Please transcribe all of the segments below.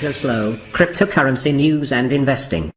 CryptoSLO, cryptocurrency news and investing.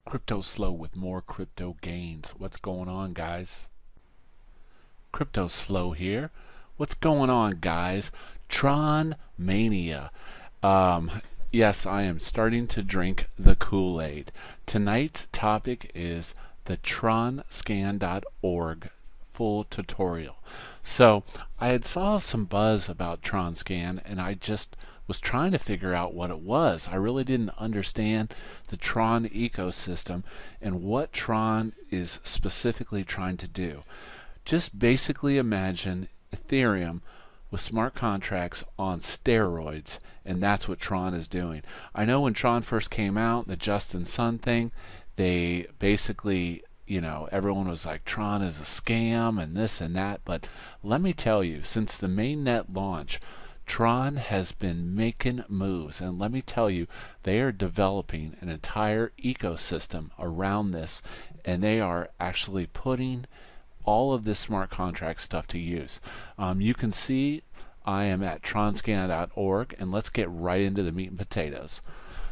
CryptoSLO with more crypto gains. What's going on, guys? CryptoSLO here. What's going on, guys? Tron Mania. Yes, I am starting to drink the Kool-Aid. Tonight's topic is the TronScan.org full tutorial. So I had saw some buzz about TronScan, and I just was trying to figure out what it was. I really didn't understand the Tron ecosystem and what Tron is specifically trying to do. Just basically imagine Ethereum with smart contracts on steroids, and that's what Tron is doing. I know when Tron first came out, the Justin Sun thing, they basically, everyone was like, Tron is a scam and this and that, but let me tell you, since the mainnet launch, Tron has been making moves, and let me tell you, they are developing an entire ecosystem around this, and they are actually putting all of this smart contract stuff to use. You can see I am at tronscan.org, and let's get right into the meat and potatoes.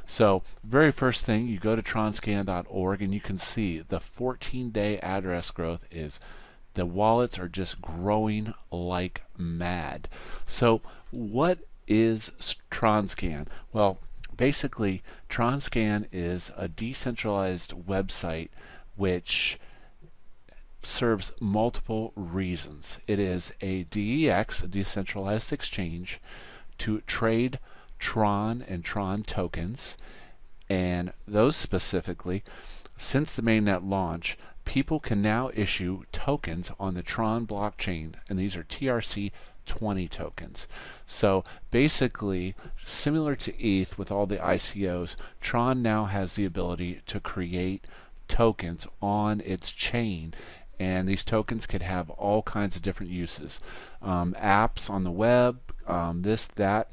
So very first thing, you go to tronscan.org, and you can see the 14-day address growth is the wallets are just growing like mad. So what is TronScan? Well, basically TronScan is a decentralized website which serves multiple reasons. It is a DEX, a decentralized exchange, to trade Tron and Tron tokens, and those specifically, since the mainnet launch, people can now issue tokens on the Tron blockchain, and these are TRC20 tokens. So basically, similar to ETH with all the ICOs, Tron now has the ability to create tokens on its chain, and these tokens could have all kinds of different uses. Apps on the web, this, that.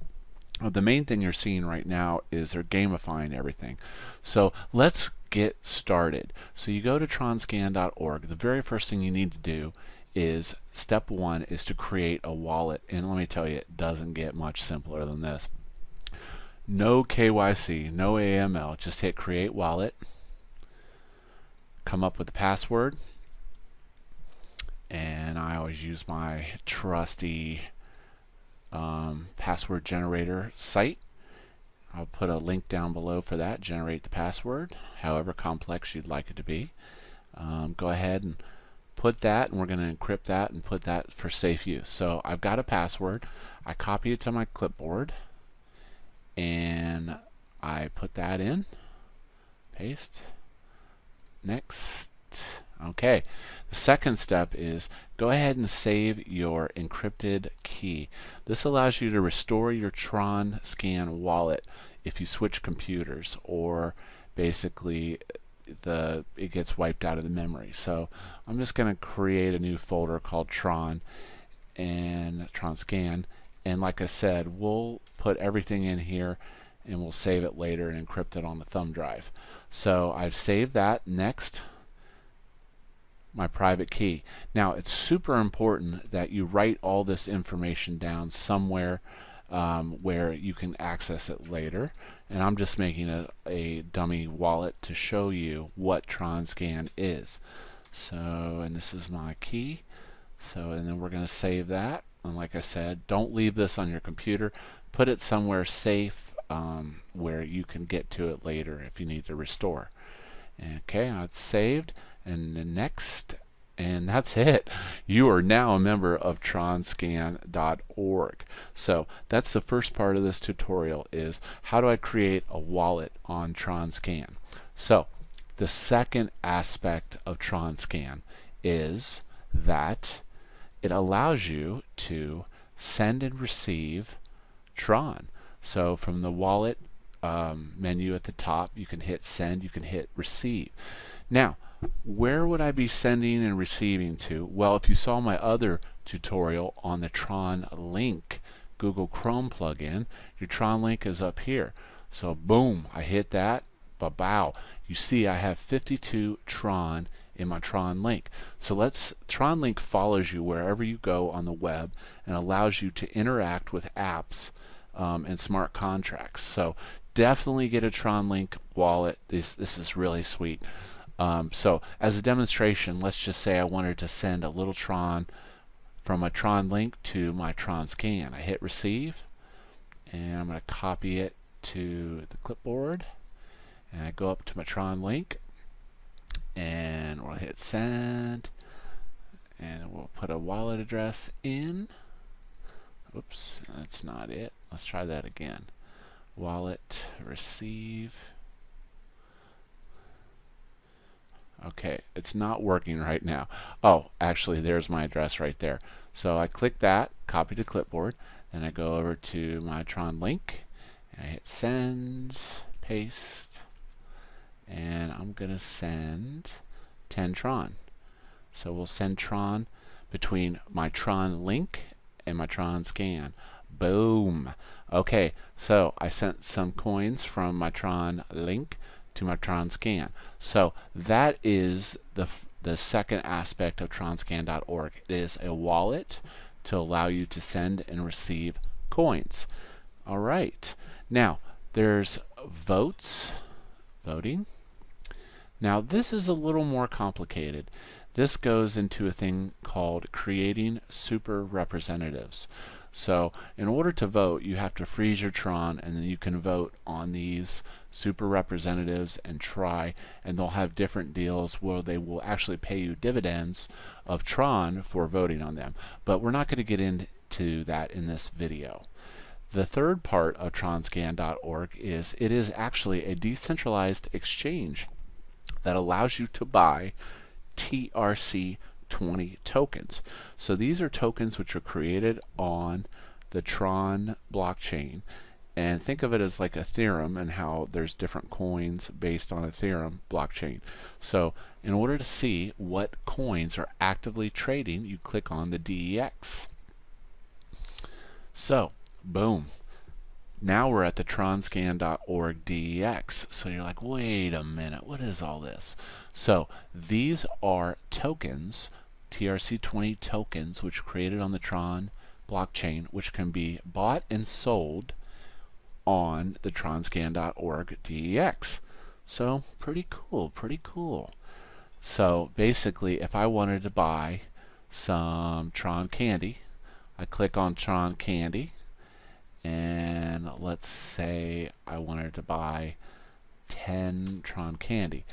The main thing you're seeing right now is they're gamifying everything. So let's get started. So you go to tronscan.org. The very first thing you need to do is, step one is to create a wallet, and let me tell you, it doesn't get much simpler than this. No KYC, no AML, just hit create wallet, come up with the password, and I always use my trusty password generator site. I'll put a link down below for that. Generate the password, however complex you'd like it to be. Go ahead and put that, and we're going to encrypt that and put that for safe use. So I've got a password. I copy it to my clipboard, and I put that in. Paste. Next. Okay. The second step is go ahead and save your encrypted key. This allows you to restore your TronScan wallet if you switch computers, or basically it gets wiped out of the memory. So I'm just going to create a new folder called Tron and TronScan, and like I said, we'll put everything in here and we'll save it later and encrypt it on the thumb drive. So I've saved that. Next, my private key. Now it's super important that you write all this information down somewhere where you can access it later, and I'm just making a dummy wallet to show you what TronScan is. So, and this is my key. So, and then we're going to save that, and like I said, don't leave this on your computer. Put it somewhere safe where you can get to it later if you need to restore. Okay, now it's saved, and the next, and that's it. You are now a member of tronscan.org. So that's the first part of this tutorial, is how do I create a wallet on TronScan. So the second aspect of TronScan is that it allows you to send and receive Tron. So from the wallet menu at the top, you can hit send, you can hit receive. Now, where would I be sending and receiving to? Well, if you saw my other tutorial on the Tron link Google Chrome plugin, your Tron link is up here. So boom, I hit that, ba-bow. You see I have 52 Tron in my Tron link. So Tron link follows you wherever you go on the web and allows you to interact with apps and smart contracts. So definitely get a Tron Link wallet. This is really sweet. So as a demonstration, let's just say I wanted to send a little Tron from a Tron Link to my TronScan. I hit receive, and I'm going to copy it to the clipboard, and I go up to my Tron Link, and we'll hit send, and we'll put a wallet address in. Oops, that's not it. Let's try that again. Wallet, receive. Okay, it's not working right now. Oh, actually, there's my address right there. So I click that, copy to clipboard, then I go over to my Tron Link, and I hit send, paste, and I'm going to send 10 Tron. So we'll send Tron between my Tron Link and my TronScan. Boom. Okay, so I sent some coins from my Tron Link to my TronScan. So that is the second aspect of TronScan.org. It is a wallet to allow you to send and receive coins. All right. Now there's voting. Now this is a little more complicated. This goes into a thing called creating super representatives. So in order to vote, you have to freeze your Tron, and then you can vote on these super representatives and and they'll have different deals where they will actually pay you dividends of Tron for voting on them. But we're not going to get into that in this video. The third part of TronScan.org is it is actually a decentralized exchange that allows you to buy TRC20 tokens. So these are tokens which are created on the Tron blockchain, and think of it as like Ethereum and how there's different coins based on Ethereum blockchain. So in order to see what coins are actively trading, you click on the DEX. So boom, now we're at the TronScan.org DEX. So you're like, wait a minute, what is all this? So these are tokens, TRC20 tokens, which are created on the Tron blockchain, which can be bought and sold on the TronScan.org DEX. So pretty cool, pretty cool. So basically, if I wanted to buy some Tron candy, I click on Tron candy, and let's say I wanted to buy 10 Tron candy.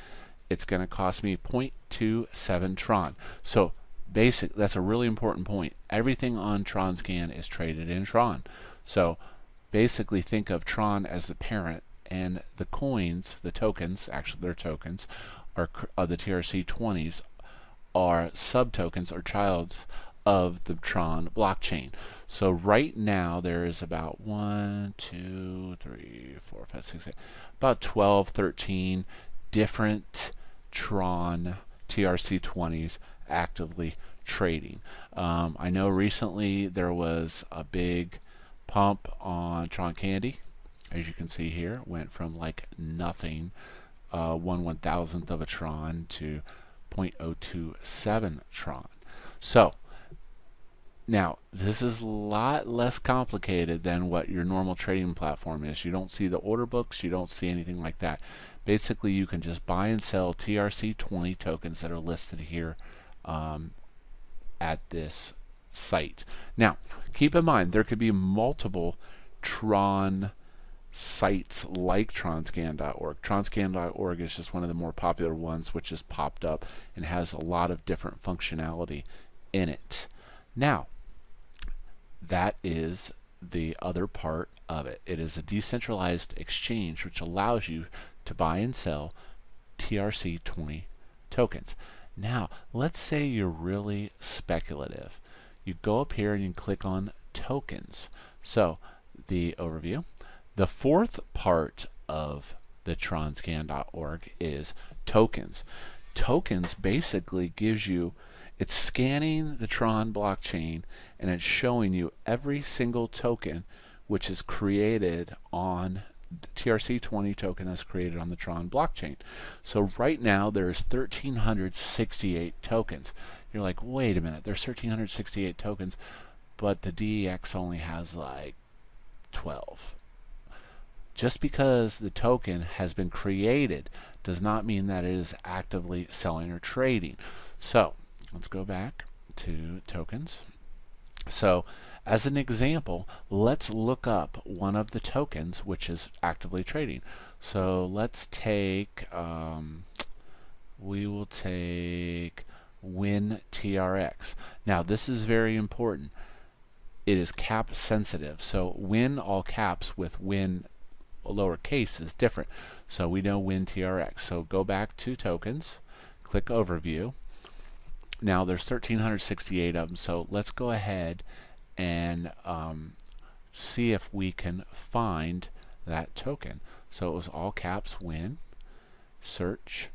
It's going to cost me 0.27 Tron. So that's a really important point. Everything on TronScan is traded in Tron. So basically think of Tron as the parent, and the coins, the tokens, actually they're tokens, are the TRC20s are subtokens or child of the Tron blockchain. So right now there is about 1, 2, 3, 4, 5, 6, 8, about 12, 13 different Tron TRC20s actively trading. I know recently there was a big pump on Tron candy. As you can see here, went from like nothing, 1/1000th of a Tron, to 0.027 Tron. So now this is a lot less complicated than what your normal trading platform is. You don't see the order books, you don't see anything like that. Basically you can just buy and sell TRC20 tokens that are listed here at this site. Now keep in mind there could be multiple Tron sites like TronScan.org. TronScan.org is just one of the more popular ones, which has popped up and has a lot of different functionality in it. Now that is the other part of it. It is a decentralized exchange which allows you to buy and sell TRC20 tokens. Now let's say you're really speculative. You go up here and you click on tokens. So the overview. The fourth part of the TronScan.org is tokens. Tokens basically gives you, it's scanning the Tron blockchain and it's showing you every single token which is created on the TRC20 token that's created on the Tron blockchain. So right now there's 1,368 tokens. You're like, wait a minute, there's 1,368 tokens, but the DEX only has like 12. Just because the token has been created does not mean that it is actively selling or trading. So let's go back to tokens. So as an example, let's look up one of the tokens which is actively trading. So let's take, we will take WinTRX. Now this is very important. It is cap sensitive. So Win all caps with Win lowercase is different. So we know WinTRX. So go back to tokens, click overview. Now there's 1,368 of them. So let's go ahead and see if we can find that token. So it was all caps Win, search.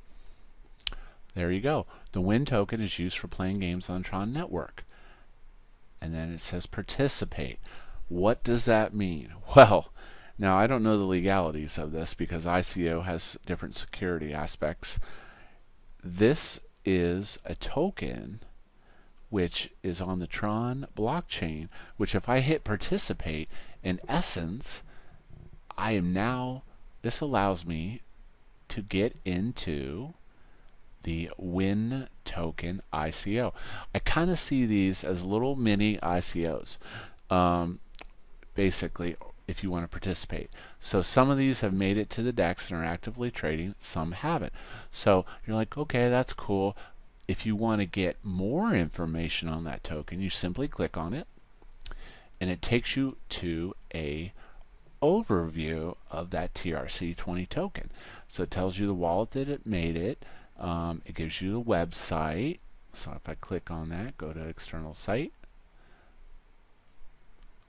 There you go. The Win token is used for playing games on Tron network. And then it says participate. What does that mean? Well, now I don't know the legalities of this because ICO has different security aspects. This is a token which is on the Tron blockchain, which if I hit participate, in essence, I am now, this allows me to get into the Win token ICO. I kind of see these as little mini ICOs, basically, if you want to participate. So some of these have made it to the DEX and are actively trading, some haven't. So you're like, okay, that's cool. If you want to get more information on that token, you simply click on it and it takes you to a overview of that TRC20 token. So it tells you the wallet that it made it. It gives you the website. So if I click on that, go to external site,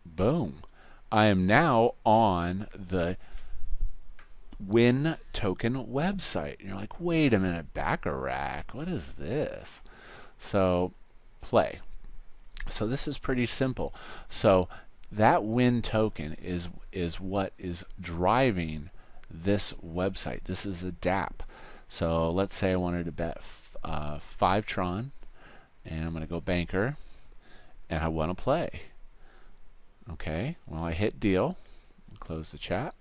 boom. I am now on the Win token website. And you're like, wait a minute, Baccarat, what is this? So play. So this is pretty simple. So that Win token is what is driving this website. This is a DApp. So let's say I wanted to bet 5 Tron, and I'm going to go banker, and I want to play. Okay, well I hit deal, close the chat,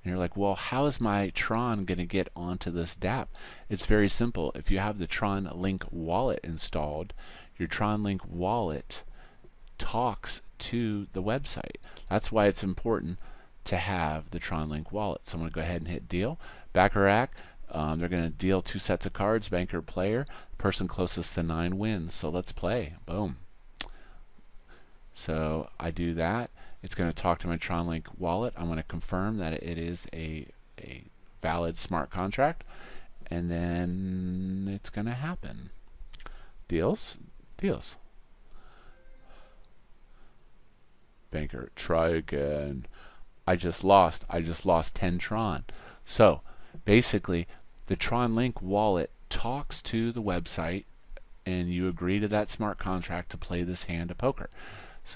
and you're like, well, how is my Tron going to get onto this DApp? It's very simple. If you have the Tron Link wallet installed, your Tron Link wallet talks to the website. That's why it's important to have the Tron Link wallet. So I'm going to go ahead and hit deal. Baccarat, they're going to deal 2 sets of cards, banker, player, person closest to 9 wins. So let's play. Boom. So I do that. It's going to talk to my Tron Link wallet. I'm going to confirm that it is a valid smart contract, and then it's going to happen. Deals, deals. Banker, try again. I just lost 10 Tron. So basically, the Tron Link wallet talks to the website, and you agree to that smart contract to play this hand of poker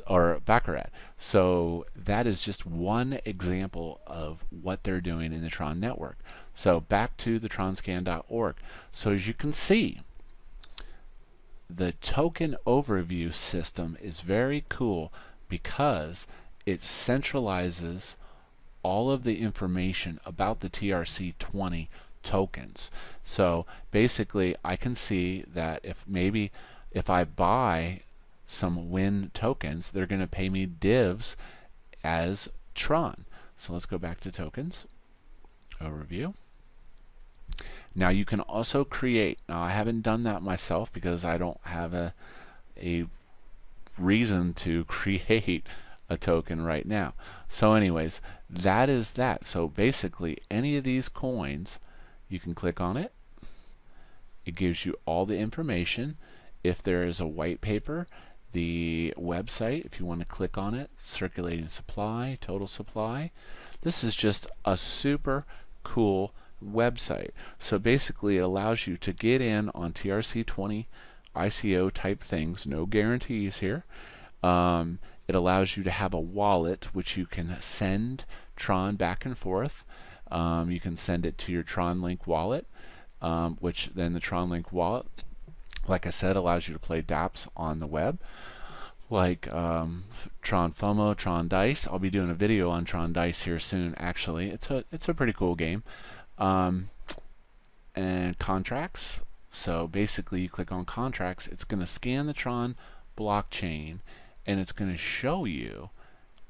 or Baccarat. So that is just one example of what they're doing in the Tron network. So back to the TronScan.org. So as you can see, the token overview system is very cool because it centralizes all of the information about the TRC20 tokens. So basically I can see that if I buy some Win tokens, they're going to pay me divs as Tron. So let's go back to tokens, overview. Now you can also create, now I haven't done that myself because I don't have a reason to create a token right now. So anyways, that is that. So basically any of these coins, you can click on it. It gives you all the information. If there is a white paper, the website, if you want to click on it, circulating supply, total supply. This is just a super cool website. So basically it allows you to get in on TRC20 ICO type things, no guarantees here. It allows you to have a wallet which you can send Tron back and forth. You can send it to your Tron Link wallet, which then the Tron Link wallet, like I said, allows you to play dApps on the web. like Tron FOMO, Tron Dice. I'll be doing a video on Tron Dice here soon. Actually, it's a pretty cool game. And contracts. So basically, you click on contracts. It's going to scan the Tron blockchain, and it's going to show you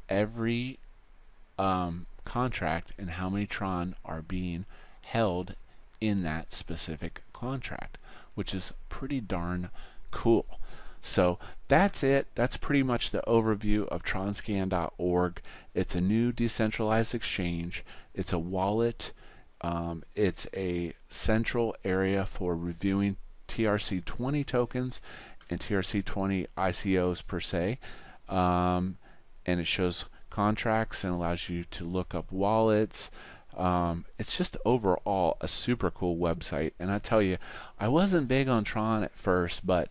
every contract and how many Tron are being held in that specific contract, which is pretty darn cool. So that's it. That's pretty much the overview of TronScan.org. It's a new decentralized exchange. It's a wallet. It's a central area for reviewing TRC20 tokens and TRC20 ICOs per se. And it shows contracts and allows you to look up wallets. It's just overall a super cool website, and I tell you, I wasn't big on Tron at first, but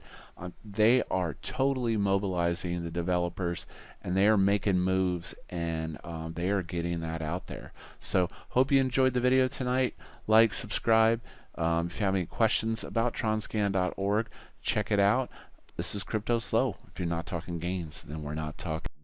they are totally mobilizing the developers, and they are making moves, and they are getting that out there. So hope you enjoyed the video tonight. Like, subscribe. If you have any questions about TronScan.org, check it out. This is CryptoSLO. If you're not talking gains, then we're not talking.